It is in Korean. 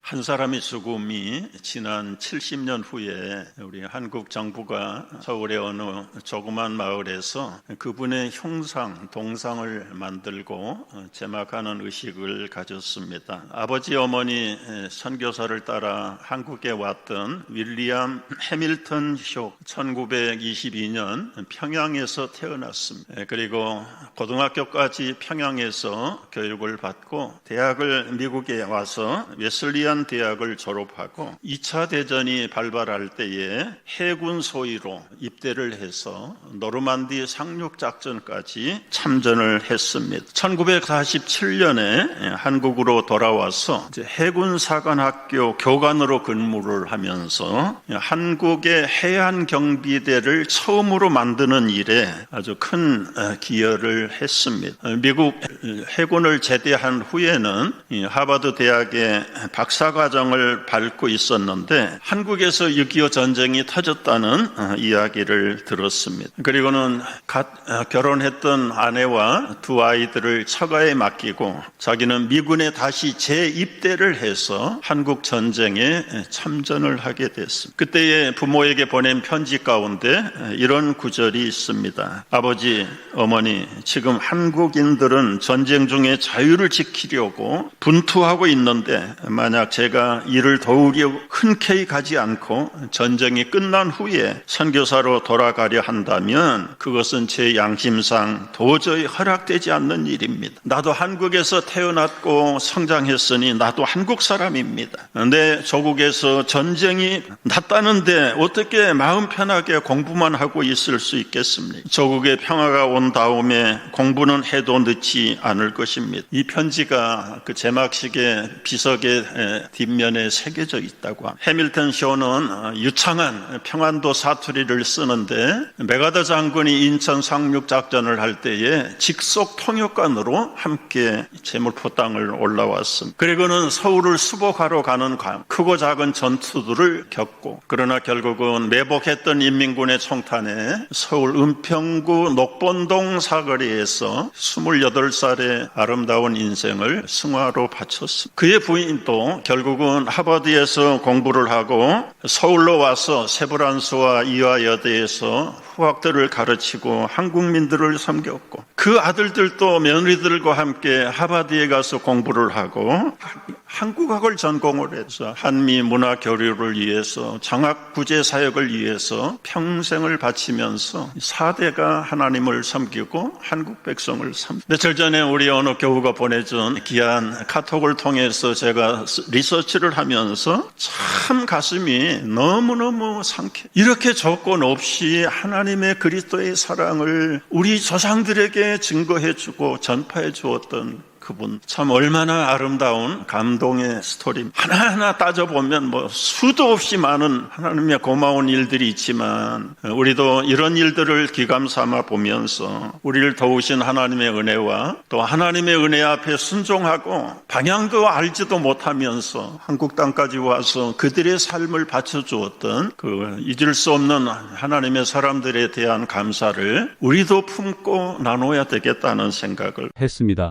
한 사람의 죽음이 지난 70년 후에 우리 한국 정부가 서울의 어느 조그만 마을에서 그분의 흉상, 동상을 만들고 제막하는 의식을 가졌습니다. 아버지, 어머니 선교사를 따라 한국에 왔던 윌리엄 해밀턴 쇼 1922년 평양에서 태어났습니다. 그리고 고등학교까지 평양에서 교육을 받고 대학을 미국에 와서 웨슬리안 대학을 졸업하고 2차 대전이 발발할 때에 해군 소위로 입대를 해서 노르만디 상륙작전까지 참전을 했습니다. 1947년에 한국으로 돌아와서 해군사관학교 교관으로 근무를 하면서 한국의 해안경비대를 처음으로 만드는 일에 아주 큰 기여를 했습니다. 미국 해군을 제대한 후에는 하버드 대학의 박사과정을 밟고 있었는데 한국에서 6.25 전쟁이 터졌다는 이야기를 들었습니다. 그리고는 결혼했던 아내와 두 아이들을 처가에 맡기고 자기는 미군에 다시 재입대를 해서 한국 전쟁에 참전을 하게 됐습니다. 그때의 부모에게 보낸 편지 가운데 이런 구절이 있습니다. 아버지, 어머니, 지금 한국인들은 전쟁 중에 자유를 지키려고 분투하고 있는데 만약 제가 이를 더욱이 흔쾌히 가지 않고 전쟁이 끝난 후에 선교사로 돌아가려 한다면 그것은 제 양심상 도저히 허락되지 않는 일입니다. 나도 한국에서 태어났고 성장했으니 나도 한국 사람입니다. 내 조국에서 전쟁이 났다는데 어떻게 마음 편하게 공부만 하고 있을 수 있겠습니까? 조국의 평화가 온 다음에 공부는 해도 늦지 않을 것입니다. 이 편지가 그 제막식의 비석의 뒷면에 새겨져 있다고 합니다. 해밀턴 쇼는 유창한 평안도 사투리를 쓰는데 메가더 장군이 인천 상륙작전을 할 때에 직속 통역관으로 함께 제물포 땅을 올라왔습니다. 그리고는 서울을 수복하러 가는 크고 작은 전투들을 겪고 그러나 결국은 매복했던 인민군의 총탄에 서울 은평구 녹본동 사거리에서 28살의 아름다운 인생을 승화로 바쳤습니다. 그의 부인도 결국은 하버드에서 공부를 하고 서울로 와서 세브란스와 이화여대에서 후학들을 가르치고 한국민들을 섬겼고 그 아들들도 며느리들과 함께 하버드에 가서 공부를 하고 한국학을 전공을 해서 한미 문화 교류를 위해서 장학 구제 사역을 위해서 평생을 바치면서 4대가 하나님을 섬기고 한국 백성을 섬기고 며칠 전에 우리 어느 교우가 보내준 귀한 카톡을 통해서 제가 리서치를 하면서 참 가슴이 너무너무 상쾌. 이렇게 조건 없이 하나님의 그리스도의 사랑을 우리 조상들에게 증거해주고 전파해 주었던 그분 참 얼마나 아름다운 감동의 스토리. 하나하나 따져보면 수도 없이 많은 하나님의 고마운 일들이 있지만 우리도 이런 일들을 귀감 삼아 보면서 우리를 도우신 하나님의 은혜와 또 하나님의 은혜 앞에 순종하고 방향도 알지도 못하면서 한국 땅까지 와서 그들의 삶을 바쳐주었던 그 잊을 수 없는 하나님의 사람들에 대한 감사를 우리도 품고 나눠야 되겠다는 생각을 했습니다.